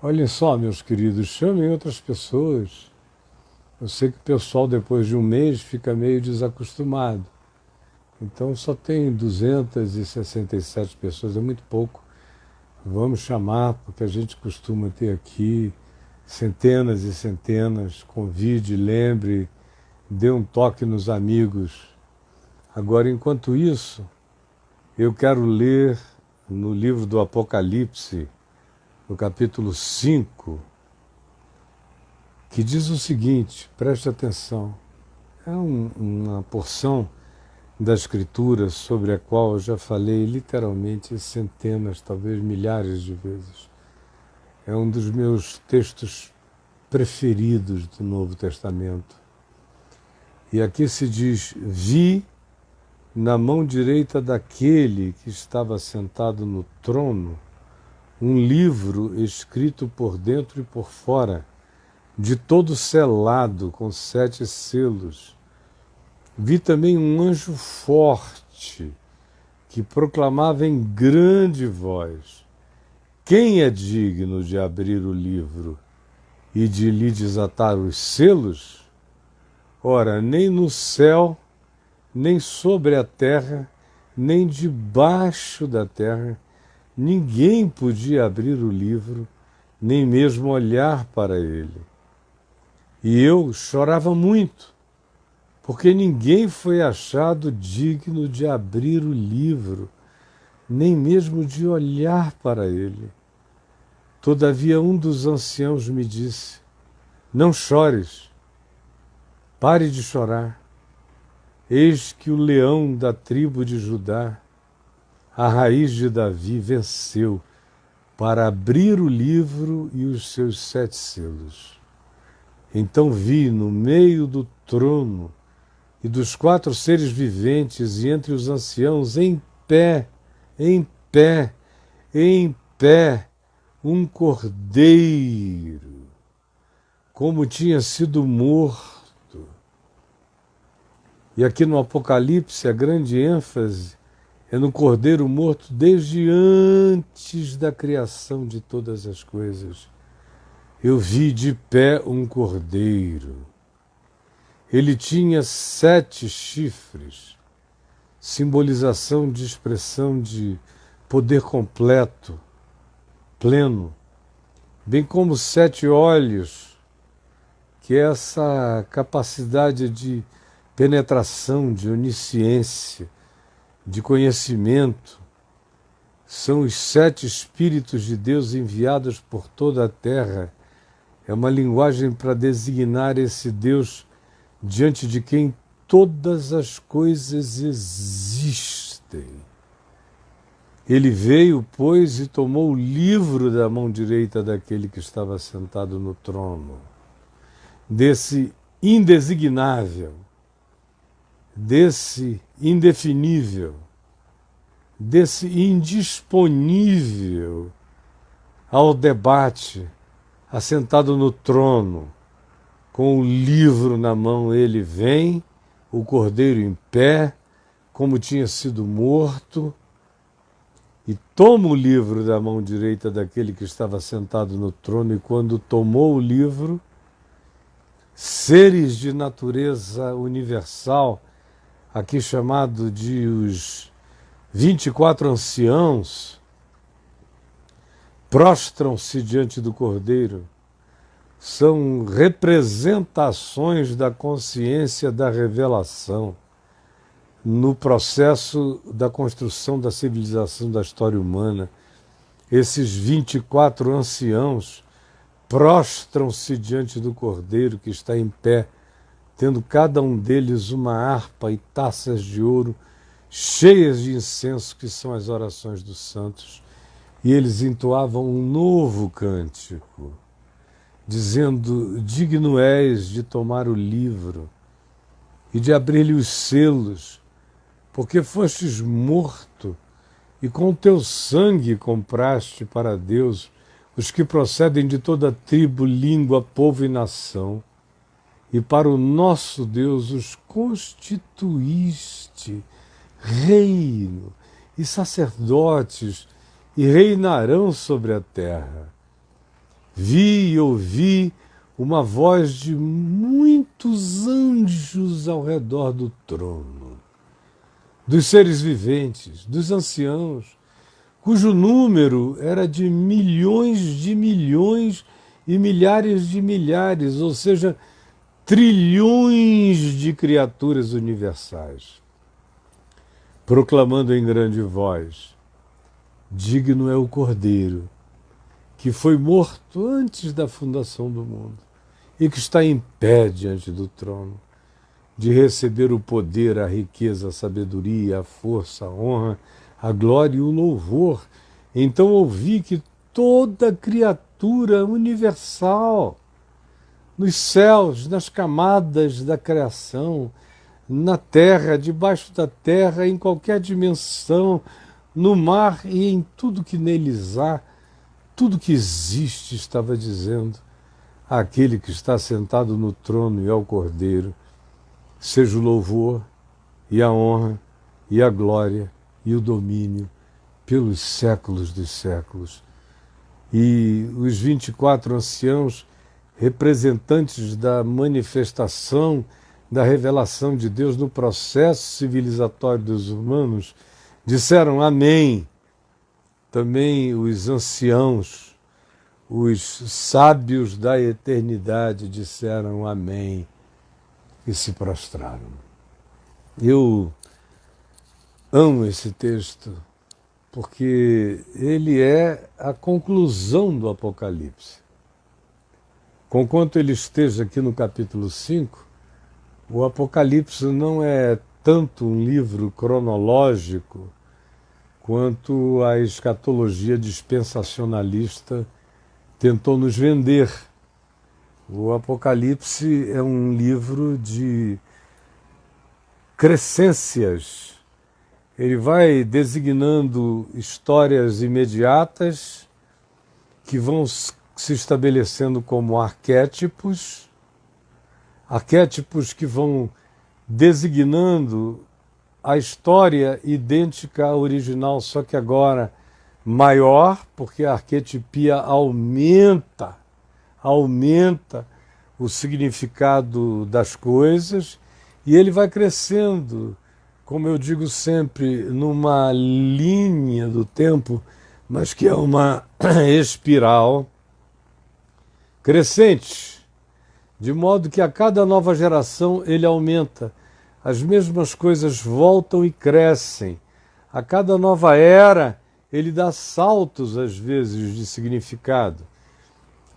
Olhem só, meus queridos, chamem outras pessoas. Eu sei que o pessoal, depois de um mês, fica meio desacostumado. Então, só tem 267 pessoas, é muito pouco. Vamos chamar, porque a gente costuma ter aqui centenas e centenas. Convide, lembre, dê um toque nos amigos. Agora, enquanto isso, eu quero ler no livro do Apocalipse, no capítulo 5, que diz o seguinte, preste atenção, é uma porção da Escritura sobre a qual eu já falei literalmente centenas, talvez milhares de vezes. É um dos meus textos preferidos do Novo Testamento. E aqui se diz, vi na mão direita daquele que estava sentado no trono um livro escrito por dentro e por fora, de todo selado com 7 selos. Vi também um anjo forte que proclamava em grande voz: quem é digno de abrir o livro e de lhe desatar os selos? Ora, nem no céu, nem sobre a terra, nem debaixo da terra, ninguém podia abrir o livro, nem mesmo olhar para ele. E eu chorava muito, porque ninguém foi achado digno de abrir o livro, nem mesmo de olhar para ele. Todavia um dos anciãos me disse: não chores, pare de chorar. Eis que o leão da tribo de Judá, a raiz de Davi, venceu para abrir o livro e os seus 7 selos. Então vi no meio do trono e dos 4 seres viventes e entre os anciãos, em pé, em pé, em pé, um cordeiro, como tinha sido morto. E aqui no Apocalipse a grande ênfase é no cordeiro morto desde antes da criação de todas as coisas. Eu vi de pé um cordeiro. Ele tinha 7 chifres, simbolização de expressão de poder completo, pleno, bem como 7 olhos, que é essa capacidade de penetração, de onisciência, de conhecimento. São os 7 Espíritos de Deus enviados por toda a terra. É uma linguagem para designar esse Deus diante de quem todas as coisas existem. Ele veio, pois, e tomou o livro da mão direita daquele que estava sentado no trono, desse indesignável, desse indefinível, desse indisponível ao debate, assentado no trono, com o livro na mão. Ele vem, o cordeiro em pé, como tinha sido morto, e toma o livro da mão direita daquele que estava sentado no trono, e quando tomou o livro, seres de natureza universal, aqui chamado de os 24 anciãos, prostram-se diante do Cordeiro. São representações da consciência da revelação no processo da construção da civilização da história humana. Esses 24 anciãos prostram-se diante do Cordeiro que está em pé, tendo cada um deles uma harpa e taças de ouro cheias de incenso, que são as orações dos santos, e eles entoavam um novo cântico, dizendo: digno és de tomar o livro e de abrir-lhe os selos, porque fostes morto e com o teu sangue compraste para Deus os que procedem de toda tribo, língua, povo e nação, e para o nosso Deus os constituíste reino e sacerdotes, e reinarão sobre a terra. Vi e ouvi uma voz de muitos anjos ao redor do trono, dos seres viventes, dos anciãos, cujo número era de milhões e milhares de milhares, ou seja, trilhões de criaturas universais, proclamando em grande voz: digno é o Cordeiro, que foi morto antes da fundação do mundo e que está em pé diante do trono, de receber o poder, a riqueza, a sabedoria, a força, a honra, a glória e o louvor. Então ouvi que toda criatura universal, nos céus, nas camadas da criação, na terra, debaixo da terra, em qualquer dimensão, no mar e em tudo que neles há, tudo que existe, estava dizendo àquele que está sentado no trono e ao Cordeiro: seja o louvor e a honra e a glória e o domínio pelos séculos dos séculos. E os 24 anciãos, representantes da manifestação, da revelação de Deus no processo civilizatório dos humanos, disseram amém. Também os anciãos, os sábios da eternidade, disseram amém e se prostraram. Eu amo esse texto porque ele é a conclusão do Apocalipse. Conquanto ele esteja aqui no capítulo 5, o Apocalipse não é tanto um livro cronológico quanto a escatologia dispensacionalista tentou nos vender. O Apocalipse é um livro de crescências. Ele vai designando histórias imediatas que vão se estabelecendo como arquétipos que vão designando a história idêntica à original, só que agora maior, porque a arquetipia aumenta o significado das coisas, e ele vai crescendo, como eu digo sempre, numa linha do tempo, mas que é uma espiral crescente, de modo que a cada nova geração ele aumenta. As mesmas coisas voltam e crescem. A cada nova era, ele dá saltos, às vezes, de significado.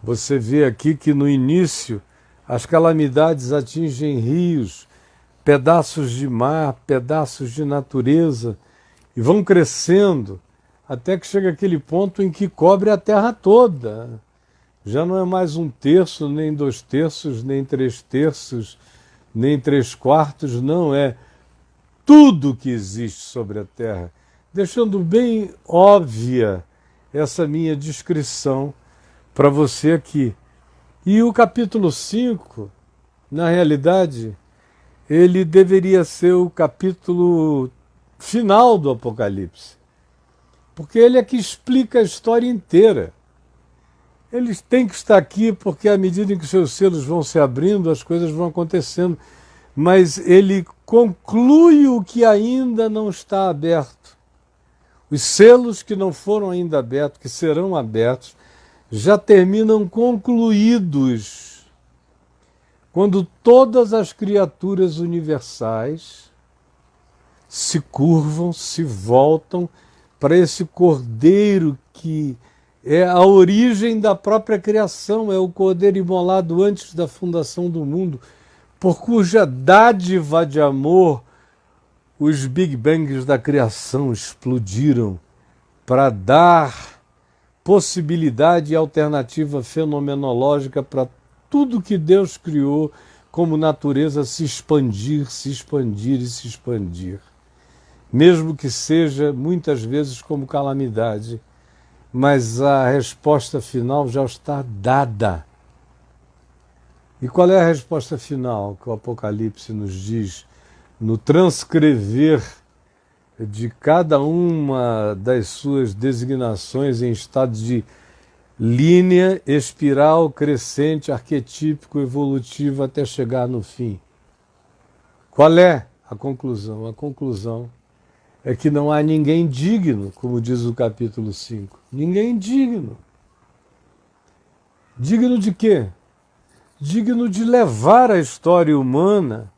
Você vê aqui que, no início, as calamidades atingem rios, pedaços de mar, pedaços de natureza, e vão crescendo, até que chega aquele ponto em que cobre a terra toda. Já não é mais 1/3, nem 2/3, nem 3/3, nem 3/4, não, é tudo que existe sobre a Terra, deixando bem óbvia essa minha descrição para você aqui. E o capítulo 5, na realidade, ele deveria ser o capítulo final do Apocalipse, porque ele é que explica a história inteira. Ele tem que estar aqui porque, à medida em que seus selos vão se abrindo, as coisas vão acontecendo. Mas ele conclui o que ainda não está aberto. Os selos que não foram ainda abertos, que serão abertos, já terminam concluídos quando todas as criaturas universais se curvam, se voltam para esse Cordeiro que é a origem da própria criação, é o Cordeiro imolado antes da fundação do mundo, por cuja dádiva de amor os Big Bangs da criação explodiram para dar possibilidade e alternativa fenomenológica para tudo que Deus criou como natureza se expandir e se expandir. Mesmo que seja muitas vezes como calamidade, mas a resposta final já está dada. E qual é a resposta final que o Apocalipse nos diz no transcrever de cada uma das suas designações em estado de Linha, espiral, crescente, arquetípico, evolutivo até chegar no fim. Qual é a conclusão? A conclusão é que não há ninguém digno, como diz o capítulo 5. Ninguém digno. Digno de quê? Digno de levar a história humana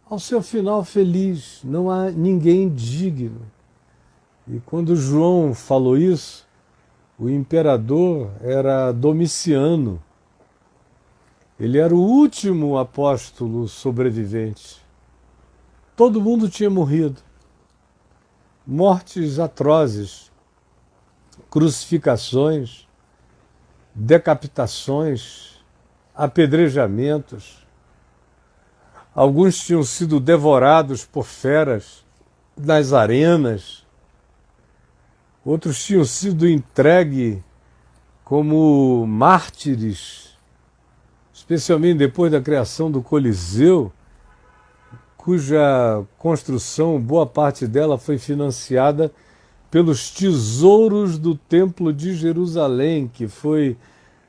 ao seu final feliz. Não há ninguém digno. E quando João falou isso, o imperador era Domiciano. Ele era o último apóstolo sobrevivente. Todo mundo tinha morrido. Mortes atrozes, crucificações, decapitações, apedrejamentos. Alguns tinham sido devorados por feras nas arenas. Outros tinham sido entregues como mártires, especialmente depois da criação do Coliseu, cuja construção, boa parte dela foi financiada pelos tesouros do Templo de Jerusalém, que foi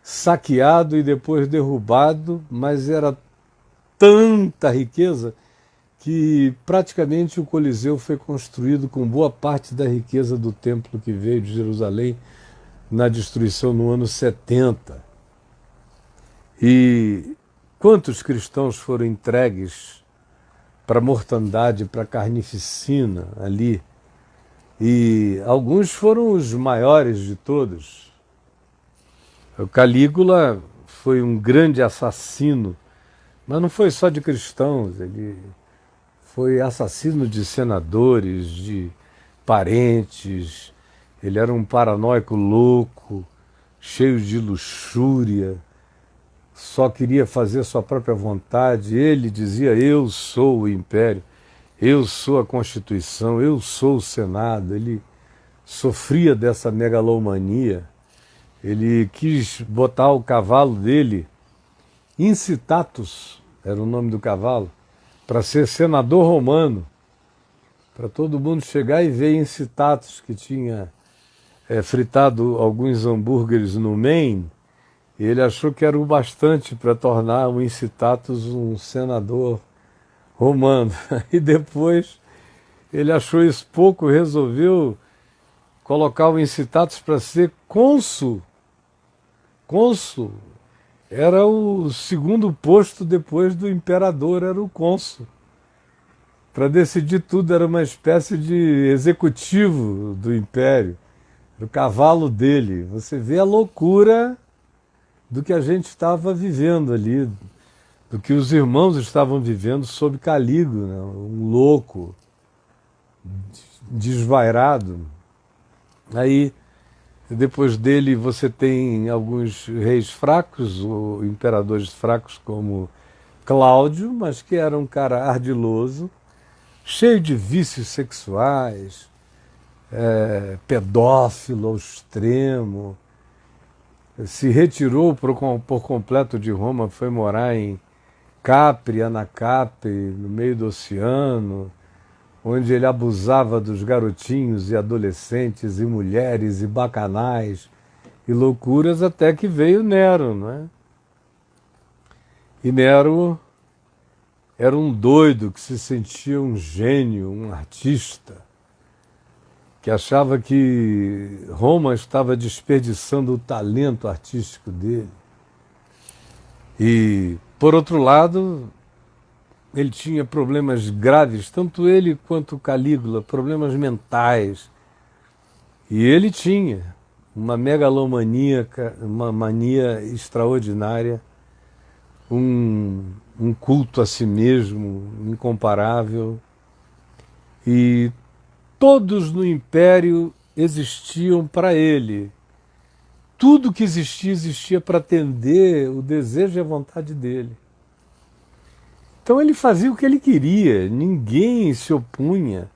saqueado e depois derrubado, mas era tanta riqueza que praticamente o Coliseu foi construído com boa parte da riqueza do templo que veio de Jerusalém na destruição no ano 70. E quantos cristãos foram entregues para a mortandade, para a carnificina ali? E alguns foram os maiores de todos. O Calígula foi um grande assassino, mas não foi só de cristãos, ele foi assassino de senadores, de parentes. Ele era um paranoico louco, cheio de luxúria, só queria fazer sua própria vontade. Ele dizia: eu sou o império, eu sou a Constituição, eu sou o Senado. Ele sofria dessa megalomania. Ele quis botar o cavalo dele, Incitatus era o nome do cavalo, para ser senador romano, para todo mundo chegar e ver Incitatus, que tinha fritado alguns hambúrgueres no Maine. E ele achou que era o bastante para tornar o Incitatus um senador romano. E depois ele achou isso pouco, resolveu colocar o Incitatus para ser cônsul. Cônsul era o segundo posto depois do imperador, era o cônsul. Para decidir tudo, era uma espécie de executivo do império, o cavalo dele. Você vê a loucura do que a gente estava vivendo ali, do que os irmãos estavam vivendo sob Calígula, né? Um louco, desvairado. Aí, depois dele, você tem alguns reis fracos, ou imperadores fracos, como Cláudio, mas que era um cara ardiloso, cheio de vícios sexuais, pedófilo ao extremo. Se retirou por completo de Roma, foi morar em Capri, Anacape, no meio do oceano, onde ele abusava dos garotinhos e adolescentes e mulheres e bacanais e loucuras, até que veio Nero, não é? E Nero era um doido que se sentia um gênio, um artista, que achava que Roma estava desperdiçando o talento artístico dele. E, por outro lado, ele tinha problemas graves, tanto ele quanto Calígula, problemas mentais. E ele tinha uma megalomaníaca, uma mania extraordinária, um culto a si mesmo incomparável. E todos no império existiam para ele. Tudo que existia, existia para atender o desejo e a vontade dele. Então ele fazia o que ele queria, ninguém se opunha.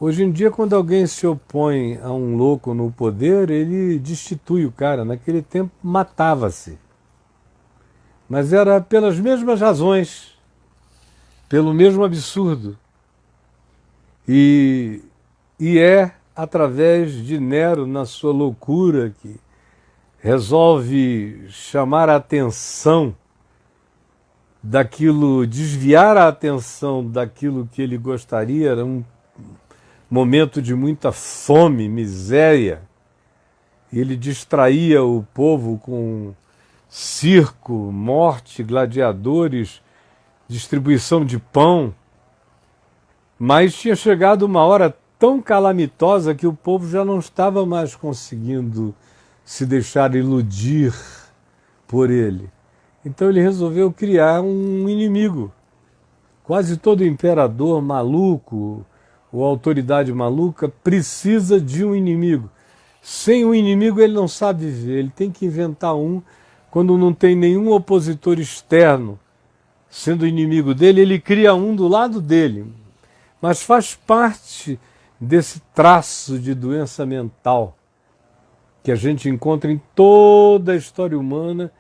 Hoje em dia, quando alguém se opõe a um louco no poder, ele destitui o cara. Naquele tempo, matava-se. Mas era pelas mesmas razões, pelo mesmo absurdo. E é através de Nero, na sua loucura, que resolve chamar a atenção daquilo, desviar a atenção daquilo que ele gostaria, era um momento de muita fome, miséria, e ele distraía o povo com circo, morte, gladiadores, distribuição de pão, mas tinha chegado uma hora tão calamitosa que o povo já não estava mais conseguindo se deixar iludir por ele. Então ele resolveu criar um inimigo. Quase todo imperador maluco ou autoridade maluca precisa de um inimigo. Sem um inimigo ele não sabe viver, ele tem que inventar um. Quando não tem nenhum opositor externo sendo inimigo dele, ele cria um do lado dele. Mas faz parte desse traço de doença mental que a gente encontra em toda a história humana,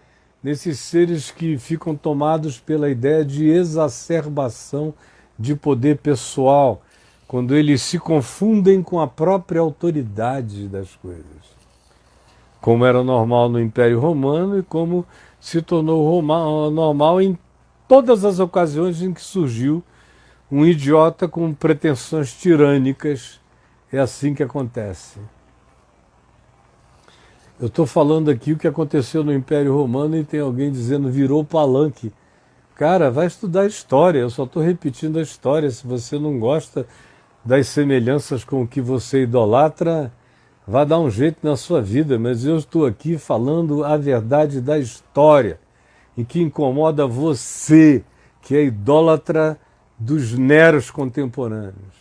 nesses seres que ficam tomados pela ideia de exacerbação de poder pessoal, quando eles se confundem com a própria autoridade das coisas. Como era normal no Império Romano e como se tornou normal em todas as ocasiões em que surgiu um idiota com pretensões tirânicas. É assim que acontece. Eu estou falando aqui o que aconteceu no Império Romano e tem alguém dizendo virou palanque. Cara, vai estudar história, eu só estou repetindo a história. Se você não gosta das semelhanças com o que você idolatra, vá dar um jeito na sua vida, mas eu estou aqui falando a verdade da história e que incomoda você, que é idólatra dos Neros contemporâneos.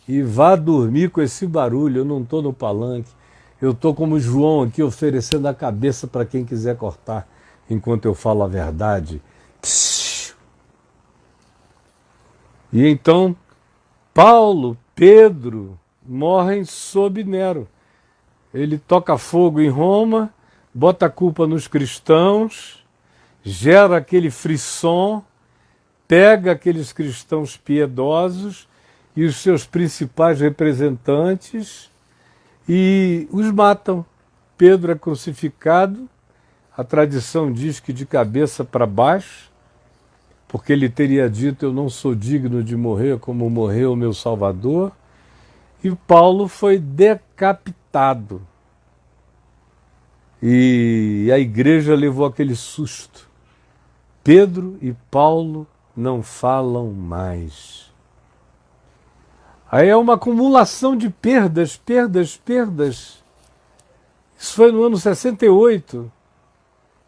E vá dormir com esse barulho, eu não estou no palanque. Eu estou como João aqui oferecendo a cabeça para quem quiser cortar enquanto eu falo a verdade. E então Paulo, Pedro morrem sob Nero. Ele toca fogo em Roma, bota a culpa nos cristãos, gera aquele frisson, pega aqueles cristãos piedosos e os seus principais representantes e os matam. Pedro é crucificado, a tradição diz que de cabeça para baixo, porque ele teria dito, eu não sou digno de morrer como morreu o meu Salvador, e Paulo foi decapitado. E a igreja levou aquele susto. Pedro e Paulo não falam mais. Aí é uma acumulação de perdas. Isso foi no ano 68.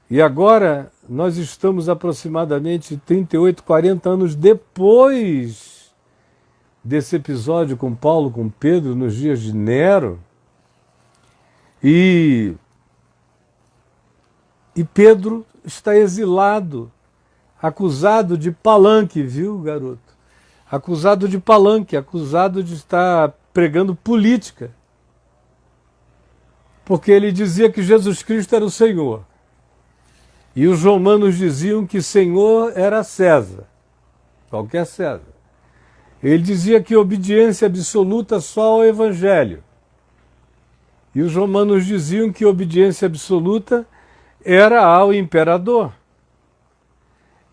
E agora nós estamos aproximadamente 38, 40 anos depois desse episódio com Paulo, com Pedro, nos dias de Nero. E Pedro está exilado, acusado de palanque, viu, garoto? Acusado de palanque, acusado de estar pregando política. Porque ele dizia que Jesus Cristo era o Senhor. E os romanos diziam que Senhor era César, qualquer César. Ele dizia que obediência absoluta só ao Evangelho. E os romanos diziam que obediência absoluta era ao imperador.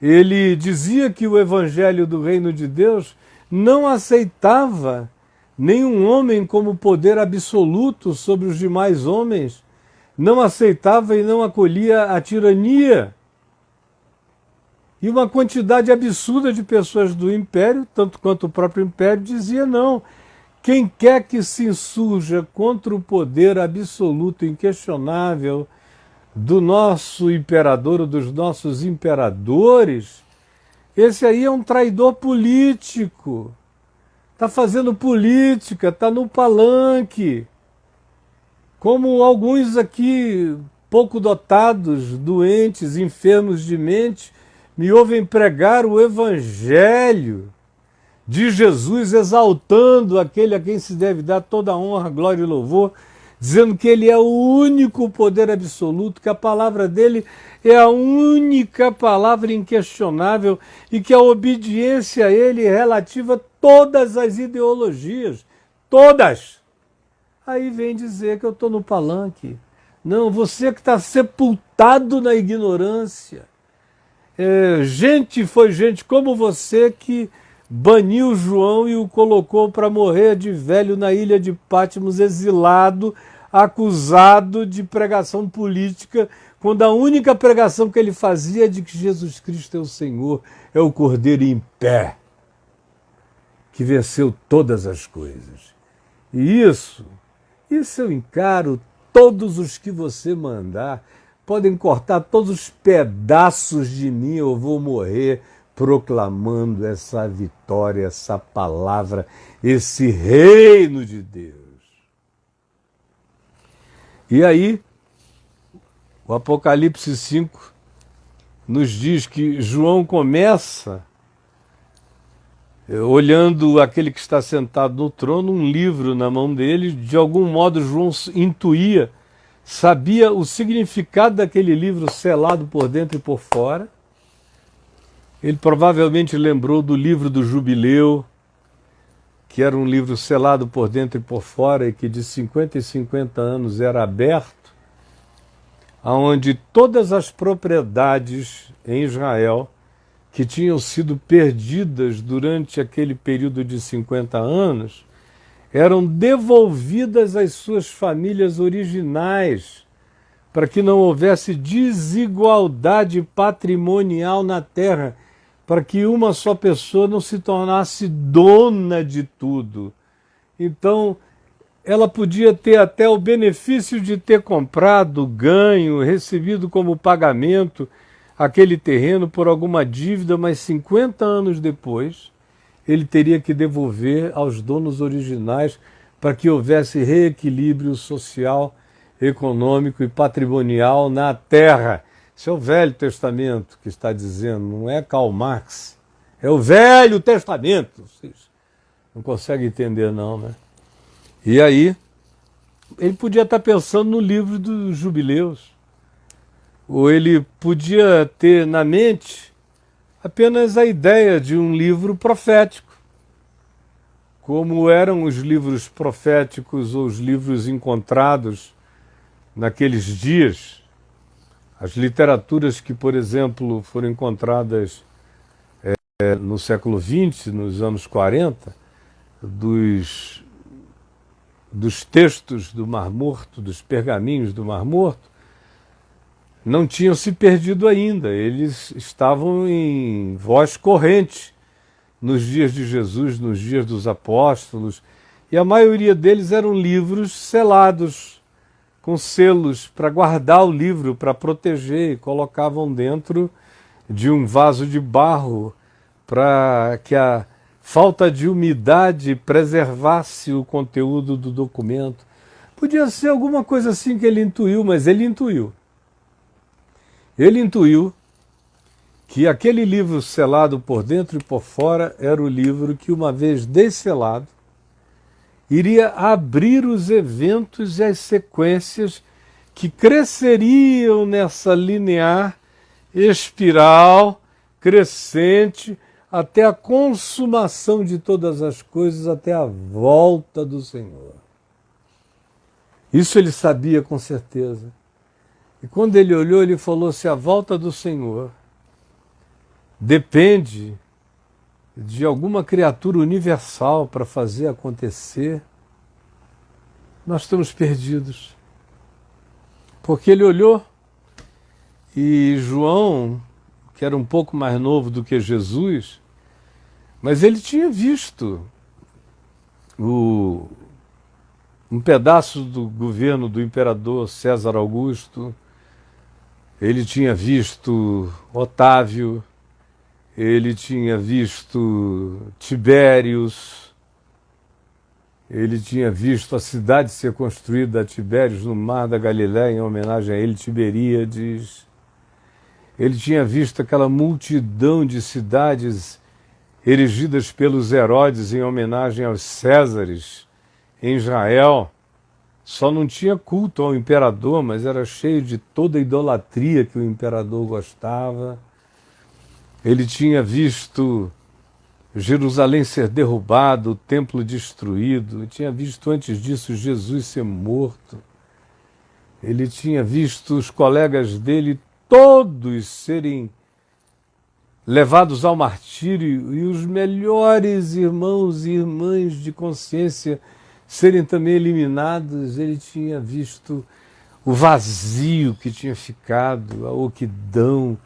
Ele dizia que o Evangelho do Reino de Deus não aceitava nenhum homem como poder absoluto sobre os demais homens, não aceitava e não acolhia a tirania. E uma quantidade absurda de pessoas do Império, tanto quanto o próprio Império, dizia não. Quem quer que se insurja contra o poder absoluto, inquestionável, do nosso imperador ou dos nossos imperadores, esse aí é um traidor político. Está fazendo política, está no palanque. Como alguns aqui, pouco dotados, doentes, enfermos de mente, me ouvem pregar o Evangelho de Jesus, exaltando aquele a quem se deve dar toda a honra, glória e louvor, dizendo que ele é o único poder absoluto, que a palavra dele é a única palavra inquestionável e que a obediência a ele é relativa a todas as ideologias, todas. Aí vem dizer que eu estou no palanque. Não, você que está sepultado na ignorância. Foi gente como você que baniu João e o colocou para morrer de velho na ilha de Patmos, exilado, acusado de pregação política, quando a única pregação que ele fazia é de que Jesus Cristo é o Senhor, é o Cordeiro em pé, que venceu todas as coisas. E isso eu encaro. Todos os que você mandar, podem cortar todos os pedaços de mim, eu vou morrer proclamando essa vitória, essa palavra, esse reino de Deus. E aí, o Apocalipse 5 nos diz que João começa olhando aquele que está sentado no trono, um livro na mão dele. De algum modo João intuía, sabia o significado daquele livro selado por dentro e por fora. Ele provavelmente lembrou do livro do Jubileu, que era um livro selado por dentro e por fora e que de 50 em 50 anos era aberto, onde todas as propriedades em Israel que tinham sido perdidas durante aquele período de 50 anos, eram devolvidas às suas famílias originais, para que não houvesse desigualdade patrimonial na terra, para que uma só pessoa não se tornasse dona de tudo. Então, ela podia ter até o benefício de ter comprado, ganho, recebido como pagamento aquele terreno por alguma dívida, mas 50 anos depois ele teria que devolver aos donos originais para que houvesse reequilíbrio social, econômico e patrimonial na terra. Isso é o Velho Testamento que está dizendo, não é Karl Marx, é o Velho Testamento. Vocês não conseguem entender não, né? E aí, ele podia estar pensando no livro dos Jubileus, ou ele podia ter na mente apenas a ideia de um livro profético, como eram os livros proféticos ou os livros encontrados naqueles dias. As literaturas que, por exemplo, foram encontradas no século XX, nos anos 40, dos textos do Mar Morto, dos pergaminhos do Mar Morto, não tinham se perdido ainda. Eles estavam em voz corrente nos dias de Jesus, nos dias dos apóstolos, e a maioria deles eram livros selados, com selos para guardar o livro, para proteger, e colocavam dentro de um vaso de barro para que a falta de umidade preservasse o conteúdo do documento. Podia ser alguma coisa assim que ele intuiu, mas ele intuiu. Ele intuiu que aquele livro selado por dentro e por fora era o livro que, uma vez desselado, iria abrir os eventos e as sequências que cresceriam nessa linear, espiral, crescente, até a consumação de todas as coisas, até a volta do Senhor. Isso ele sabia com certeza. E quando ele olhou, ele falou: se a volta do Senhor depende de alguma criatura universal para fazer acontecer, nós estamos perdidos. Porque ele olhou e João, que era um pouco mais novo do que Jesus, mas ele tinha visto um pedaço do governo do imperador César Augusto, ele tinha visto Otávio, ele tinha visto Tibérios, ele tinha visto a cidade ser construída a Tibérios no mar da Galiléia em homenagem a ele, Tiberíades. Ele tinha visto aquela multidão de cidades erigidas pelos Herodes em homenagem aos Césares em Israel. Só não tinha culto ao imperador, mas era cheio de toda a idolatria que o imperador gostava. Ele tinha visto Jerusalém ser derrubado, o templo destruído. Ele tinha visto antes disso Jesus ser morto. Ele tinha visto os colegas dele todos serem levados ao martírio e os melhores irmãos e irmãs de consciência serem também eliminados. Ele tinha visto o vazio que tinha ficado, a oquidão,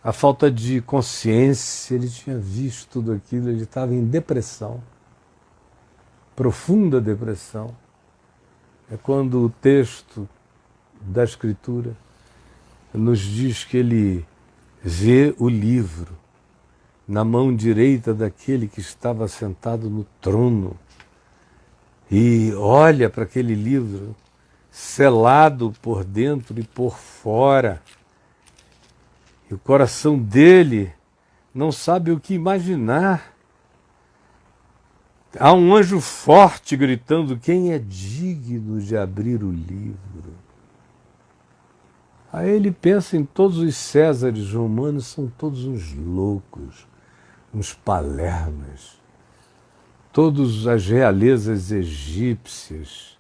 a falta de consciência. Ele tinha visto tudo aquilo, ele estava em depressão, profunda depressão. É quando o texto da Escritura nos diz que ele vê o livro na mão direita daquele que estava sentado no trono e olha para aquele livro selado por dentro e por fora. E o coração dele não sabe o que imaginar. Há um anjo forte gritando: quem é digno de abrir o livro? Aí ele pensa em todos os Césares romanos, são todos uns loucos, uns palermas, todas as realezas egípcias,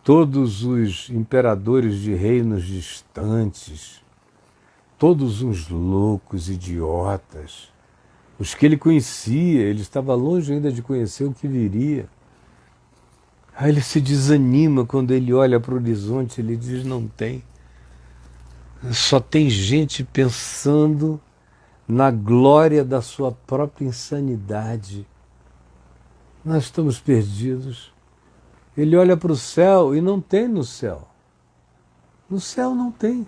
todos os imperadores de reinos distantes, todos uns loucos, idiotas. Os que ele conhecia, ele estava longe ainda de conhecer o que viria. Aí ele se desanima quando ele olha para o horizonte, ele diz: não tem. Só tem gente pensando na glória da sua própria insanidade. Nós estamos perdidos. Ele olha para o céu e não tem no céu. No céu não tem.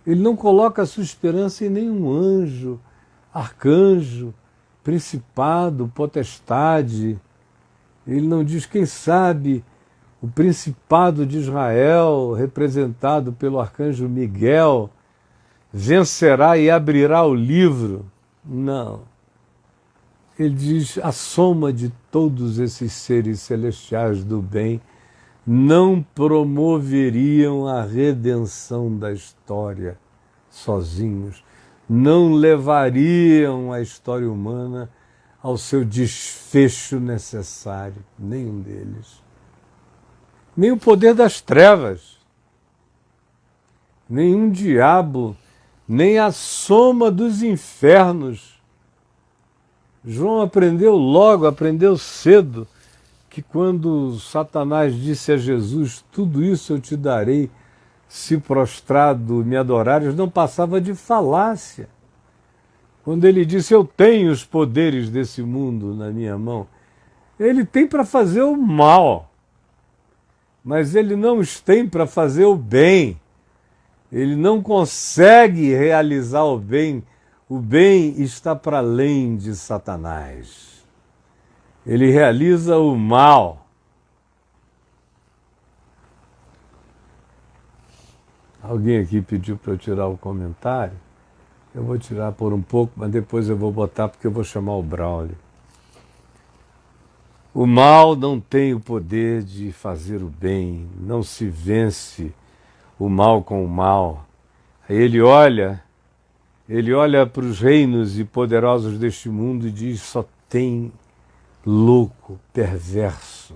Ele não coloca a sua esperança em nenhum anjo, arcanjo, principado, potestade. Ele não diz, quem sabe, o principado de Israel, representado pelo arcanjo Miguel, vencerá e abrirá o livro. Não. Ele diz, a soma de todos esses seres celestiais do bem não promoveriam a redenção da história sozinhos, não levariam a história humana ao seu desfecho necessário, nenhum deles. Nem o poder das trevas, nenhum diabo, nem a soma dos infernos. João aprendeu cedo, que quando Satanás disse a Jesus, tudo isso eu te darei, se prostrado me adorares, não passava de falácia. Quando ele disse, eu tenho os poderes desse mundo na minha mão, ele tem para fazer o mal, mas ele não os tem para fazer o bem. Ele não consegue realizar o bem está para além de Satanás. Ele realiza o mal. Alguém aqui pediu para eu tirar o comentário. Eu vou tirar por um pouco, mas depois eu vou botar porque eu vou chamar o Braulio. O mal não tem o poder de fazer o bem, não se vence o mal com o mal. Ele olha para os reinos e poderosos deste mundo e diz, só tem louco, perverso.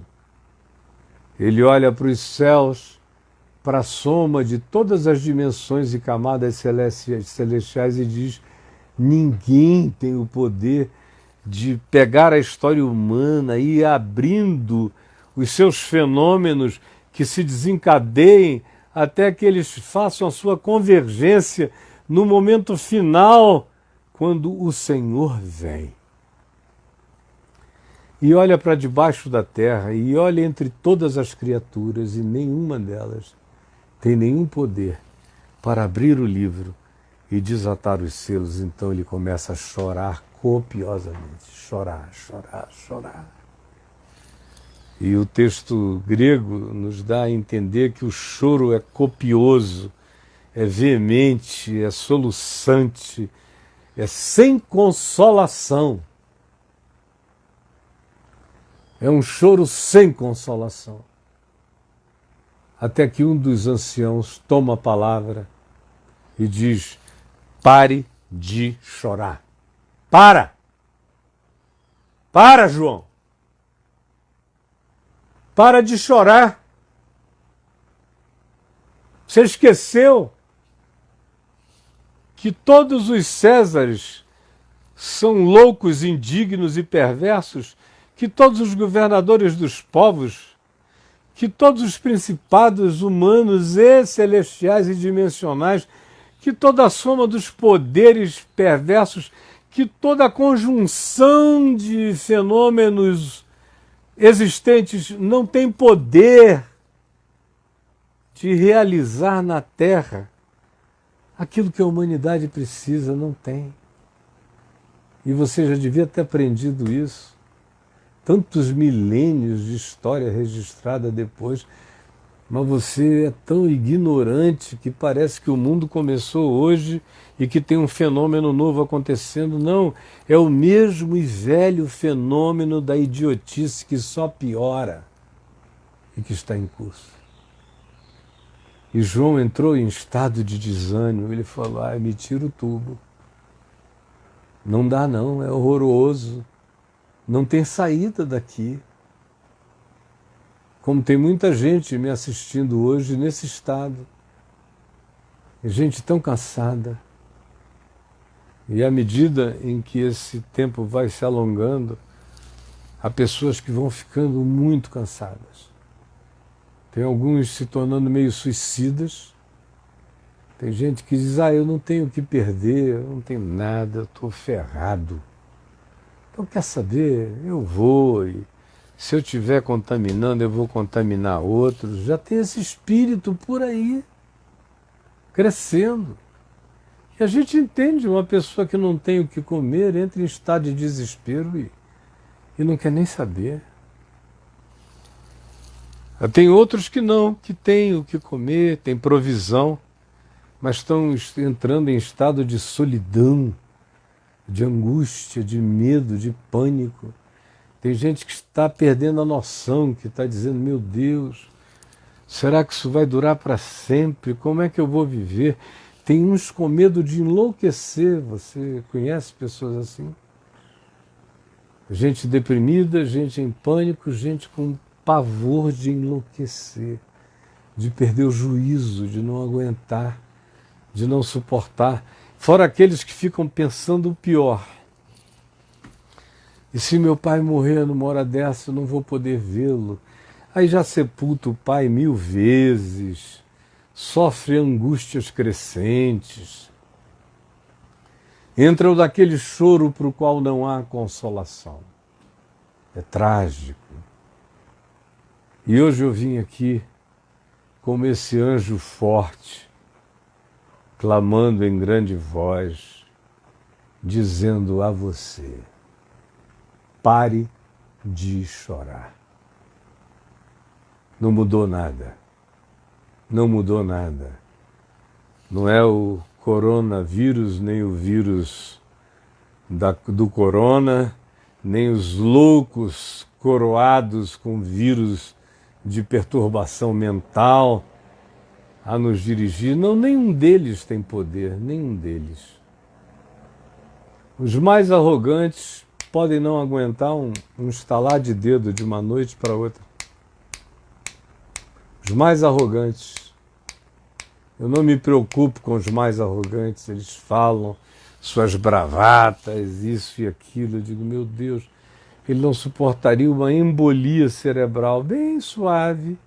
Ele olha para os céus, para a soma de todas as dimensões e camadas celestiais e diz, ninguém tem o poder de pegar a história humana e ir abrindo os seus fenômenos que se desencadeiem até que eles façam a sua convergência no momento final, quando o Senhor vem. E olha para debaixo da terra, e olha entre todas as criaturas, e nenhuma delas tem nenhum poder para abrir o livro e desatar os selos. Então ele começa a chorar copiosamente, chorar. E o texto grego nos dá a entender que o choro é copioso, é veemente, é soluçante, é sem consolação. É um choro sem consolação. Até que um dos anciãos toma a palavra e diz, pare de chorar. Para! Para, João! Para de chorar! Você esqueceu que todos os Césares são loucos, indignos e perversos, que todos os governadores dos povos, que todos os principados humanos e celestiais e dimensionais, que toda a soma dos poderes perversos, que toda a conjunção de fenômenos existentes não tem poder de realizar na Terra aquilo que a humanidade precisa, não tem. E você já devia ter aprendido isso. Tantos milênios de história registrada depois, mas você é tão ignorante que parece que o mundo começou hoje e que tem um fenômeno novo acontecendo. Não, é o mesmo e velho fenômeno da idiotice que só piora e que está em curso. E João entrou em estado de desânimo, ele falou, me tira o tubo. Não dá não, é horroroso. Não tem saída daqui. Como tem muita gente me assistindo hoje nesse estado. Gente tão cansada. E à medida em que esse tempo vai se alongando, há pessoas que vão ficando muito cansadas. Tem alguns se tornando meio suicidas. Tem gente que diz, eu não tenho o que perder, eu não tenho nada, eu estou ferrado. Então, quer saber? Eu vou, e se eu estiver contaminando, eu vou contaminar outros. Já tem esse espírito por aí, crescendo. E a gente entende, uma pessoa que não tem o que comer, entra em estado de desespero e não quer nem saber. Tem outros que não, que têm o que comer, têm provisão, mas estão entrando em estado de solidão, de angústia, de medo, de pânico. Tem gente que está perdendo a noção, que está dizendo, meu Deus, será que isso vai durar para sempre? Como é que eu vou viver? Tem uns com medo de enlouquecer. Você conhece pessoas assim? Gente deprimida, gente em pânico, gente com pavor de enlouquecer, de perder o juízo, de não aguentar, de não suportar. Fora aqueles que ficam pensando o pior. E se meu pai morrer numa hora dessa, eu não vou poder vê-lo. Aí já sepulta o pai 1000 vezes, sofre angústias crescentes. Entra o daquele choro para o qual não há consolação. É trágico. E hoje eu vim aqui como esse anjo forte, clamando em grande voz, dizendo a você, pare de chorar. Não mudou nada. Não mudou nada. Não é o coronavírus, nem o vírus do corona, nem os loucos coroados com vírus de perturbação mental a nos dirigir. Não, nenhum deles tem poder, nenhum deles. Os mais arrogantes podem não aguentar um estalar de dedo de uma noite para outra. Os mais arrogantes. Eu não me preocupo com os mais arrogantes, eles falam suas bravatas, isso e aquilo. Eu digo, meu Deus, ele não suportaria uma embolia cerebral bem suave.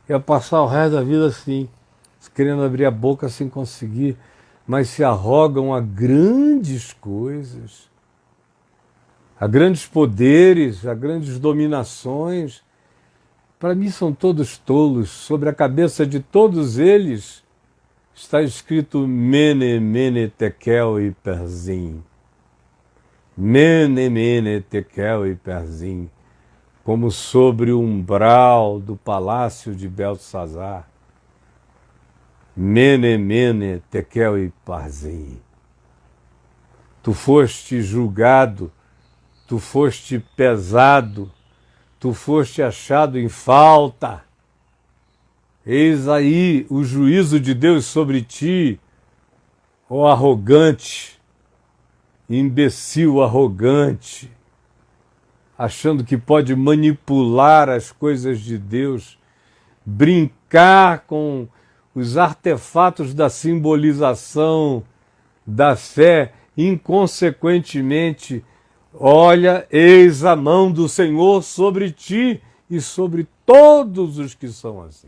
Ia passar o resto da vida assim, querendo abrir a boca sem conseguir, mas se arrogam a grandes coisas, a grandes poderes, a grandes dominações. Para mim são todos tolos. Sobre a cabeça de todos eles está escrito Mene, Mene, Tekel e Perzim. Mene, Mene, Tekel e Perzim. Como sobre o umbral do palácio de Beltesazar. Mene, Mene, Tekel e Perzim. Tu foste julgado, tu foste pesado, tu foste achado em falta. Eis aí o juízo de Deus sobre ti, ó arrogante, imbecil arrogante, achando que pode manipular as coisas de Deus, brincar com os artefatos da simbolização da fé, inconsequentemente, olha, eis a mão do Senhor sobre ti e sobre todos os que são assim.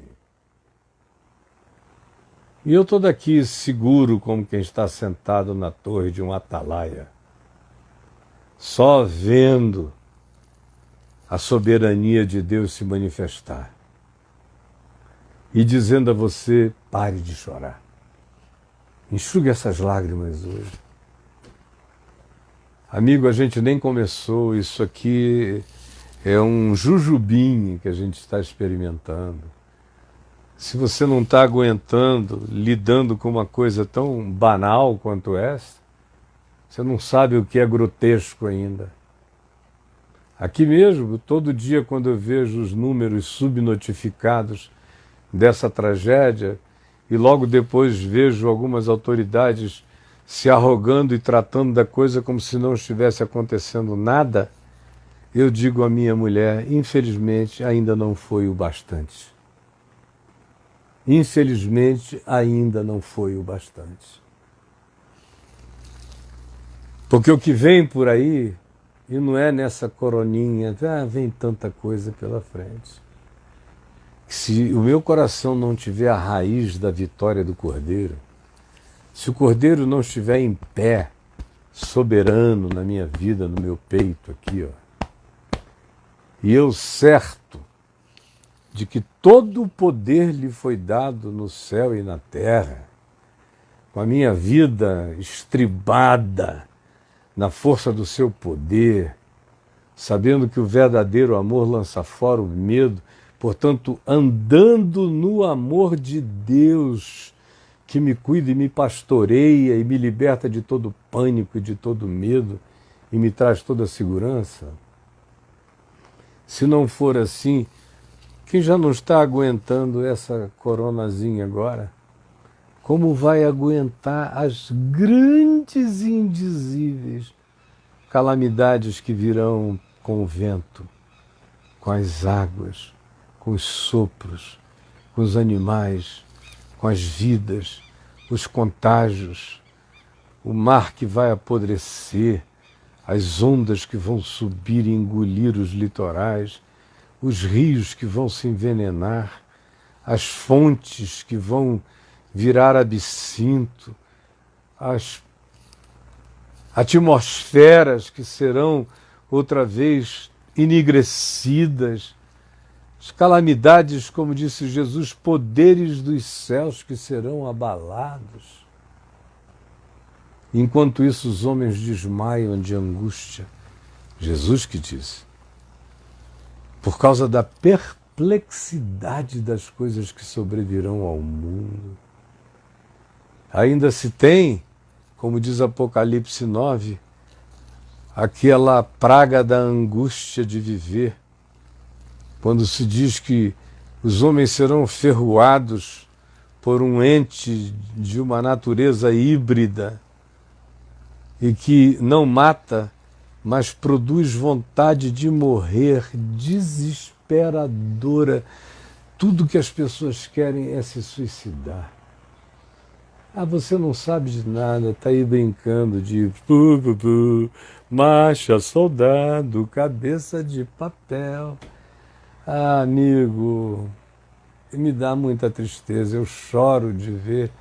E eu estou daqui seguro como quem está sentado na torre de um atalaia, só vendo a soberania de Deus se manifestar e dizendo a você, pare de chorar. Enxugue essas lágrimas hoje. Amigo, a gente nem começou, isso aqui é um jujubinho que a gente está experimentando. Se você não está aguentando, lidando com uma coisa tão banal quanto essa, você não sabe o que é grotesco ainda. Aqui mesmo, todo dia quando eu vejo os números subnotificados dessa tragédia, e logo depois vejo algumas autoridades se arrogando e tratando da coisa como se não estivesse acontecendo nada, eu digo à minha mulher, infelizmente ainda não foi o bastante. Infelizmente ainda não foi o bastante. Porque o que vem por aí, e não é nessa coroninha, vem tanta coisa pela frente. Se o meu coração não tiver a raiz da vitória do Cordeiro, se o Cordeiro não estiver em pé, soberano na minha vida, no meu peito aqui, ó, e eu certo de que todo o poder lhe foi dado no céu e na terra, com a minha vida estribada na força do seu poder, sabendo que o verdadeiro amor lança fora o medo, portanto, andando no amor de Deus, que me cuida e me pastoreia e me liberta de todo pânico e de todo medo e me traz toda a segurança. Se não for assim, quem já não está aguentando essa coronazinha agora, como vai aguentar as grandes e indizíveis calamidades que virão com o vento, com as águas, com os sopros, com os animais, com as vidas, os contágios, o mar que vai apodrecer, as ondas que vão subir e engolir os litorais, os rios que vão se envenenar, as fontes que vão virar absinto, as atmosferas que serão outra vez enegrecidas, as calamidades, como disse Jesus, poderes dos céus que serão abalados. Enquanto isso, os homens desmaiam de angústia. Jesus que disse, por causa da perplexidade das coisas que sobrevirão ao mundo. Ainda se tem, como diz Apocalipse 9, aquela praga da angústia de viver, quando se diz que os homens serão ferroados por um ente de uma natureza híbrida e que não mata, mas produz vontade de morrer, desesperadora. Tudo que as pessoas querem é se suicidar. Você não sabe de nada, está aí brincando de marcha, soldado, cabeça de papel. Amigo, me dá muita tristeza, eu choro de ver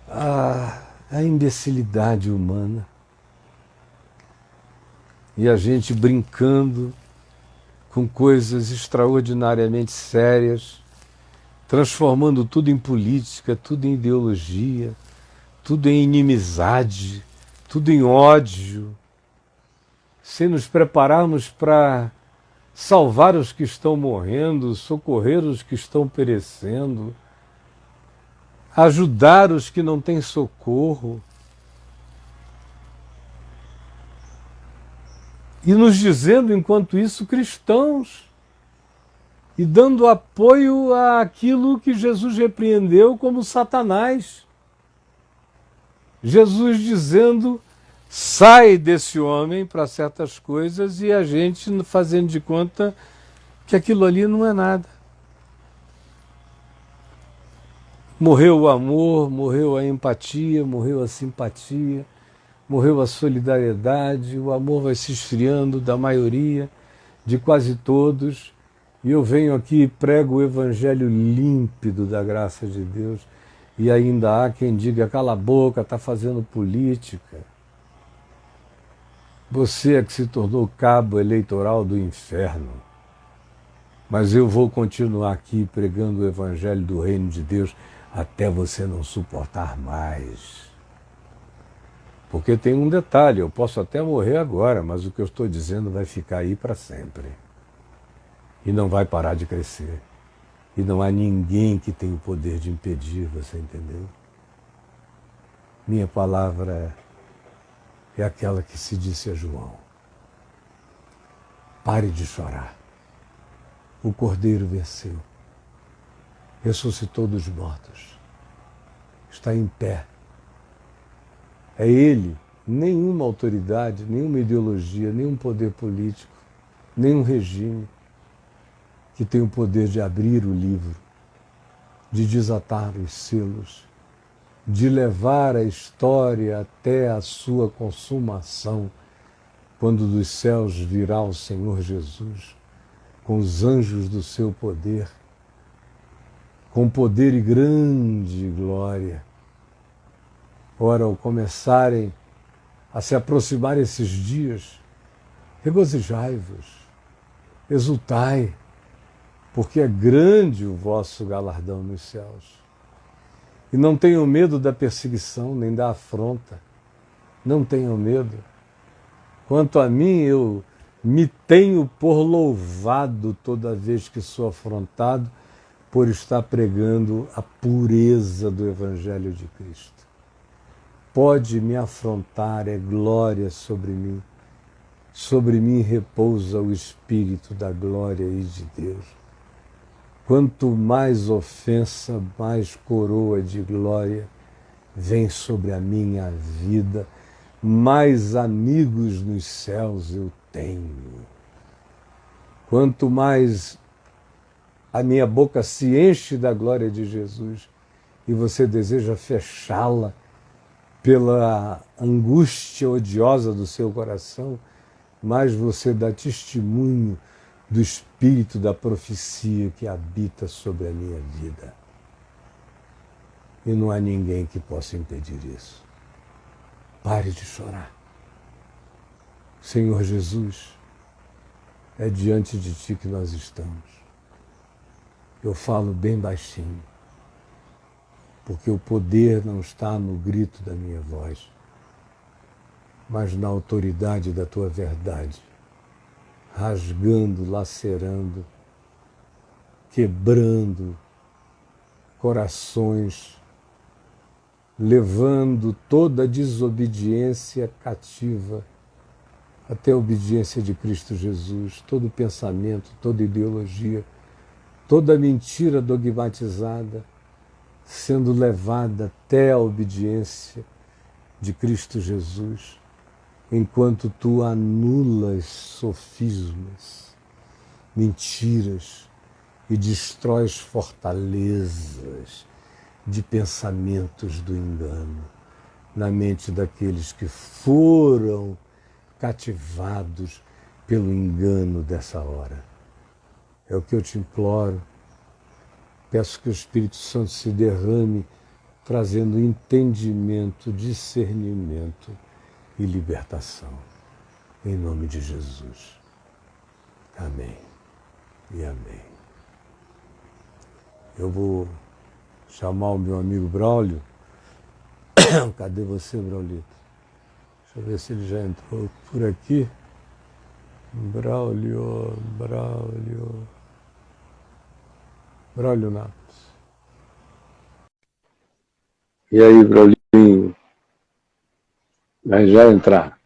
a imbecilidade humana. E a gente brincando com coisas extraordinariamente sérias, transformando tudo em política, tudo em ideologia, tudo em inimizade, tudo em ódio, sem nos prepararmos para salvar os que estão morrendo, socorrer os que estão perecendo, ajudar os que não têm socorro. E nos dizendo, enquanto isso, cristãos, e dando apoio àquilo que Jesus repreendeu como Satanás. Jesus dizendo, sai desse homem para certas coisas, e a gente fazendo de conta que aquilo ali não é nada. Morreu o amor, morreu a empatia, morreu a simpatia, morreu a solidariedade, o amor vai se esfriando da maioria, de quase todos, e eu venho aqui e prego o evangelho límpido da graça de Deus, e ainda há quem diga, cala a boca, está fazendo política. Você é que se tornou cabo eleitoral do inferno. Mas eu vou continuar aqui pregando o evangelho do reino de Deus até você não suportar mais. Porque tem um detalhe, eu posso até morrer agora, mas o que eu estou dizendo vai ficar aí para sempre. E não vai parar de crescer. E não há ninguém que tenha o poder de impedir, você entendeu? Minha palavra é aquela que se disse a João. Pare de chorar. O Cordeiro venceu. Ressuscitou dos mortos. Está em pé. É Ele, nenhuma autoridade, nenhuma ideologia, nenhum poder político, nenhum regime que tem o poder de abrir o livro, de desatar os selos, de levar a história até a sua consumação, quando dos céus virá o Senhor Jesus, com os anjos do seu poder, com poder e grande glória. Ora, ao começarem a se aproximar esses dias, regozijai-vos, exultai, porque é grande o vosso galardão nos céus. E não tenham medo da perseguição, nem da afronta. Não tenham medo. Quanto a mim, eu me tenho por louvado toda vez que sou afrontado por estar pregando a pureza do Evangelho de Cristo. Pode me afrontar, é glória sobre mim. Sobre mim repousa o Espírito da glória e de Deus. Quanto mais ofensa, mais coroa de glória vem sobre a minha vida, mais amigos nos céus eu tenho. Quanto mais a minha boca se enche da glória de Jesus e você deseja fechá-la pela angústia odiosa do seu coração, mais você dá testemunho do espírito da profecia que habita sobre a minha vida. E não há ninguém que possa impedir isso. Pare de chorar. Senhor Jesus, é diante de Ti que nós estamos. Eu falo bem baixinho, porque o poder não está no grito da minha voz, mas na autoridade da Tua verdade, rasgando, lacerando, quebrando corações, levando toda a desobediência cativa até a obediência de Cristo Jesus, todo pensamento, toda ideologia, toda mentira dogmatizada, sendo levada até a obediência de Cristo Jesus, enquanto tu anulas sofismas, mentiras e destróis fortalezas de pensamentos do engano na mente daqueles que foram cativados pelo engano dessa hora. É o que eu te imploro. Peço que o Espírito Santo se derrame, trazendo entendimento, discernimento e libertação. Em nome de Jesus. Amém e amém. Eu vou chamar o meu amigo Braulio. Cadê você, Braulito? Deixa eu ver se ele já entrou por aqui. Braulio Natos. E aí, Braulinho? Vai já entrar.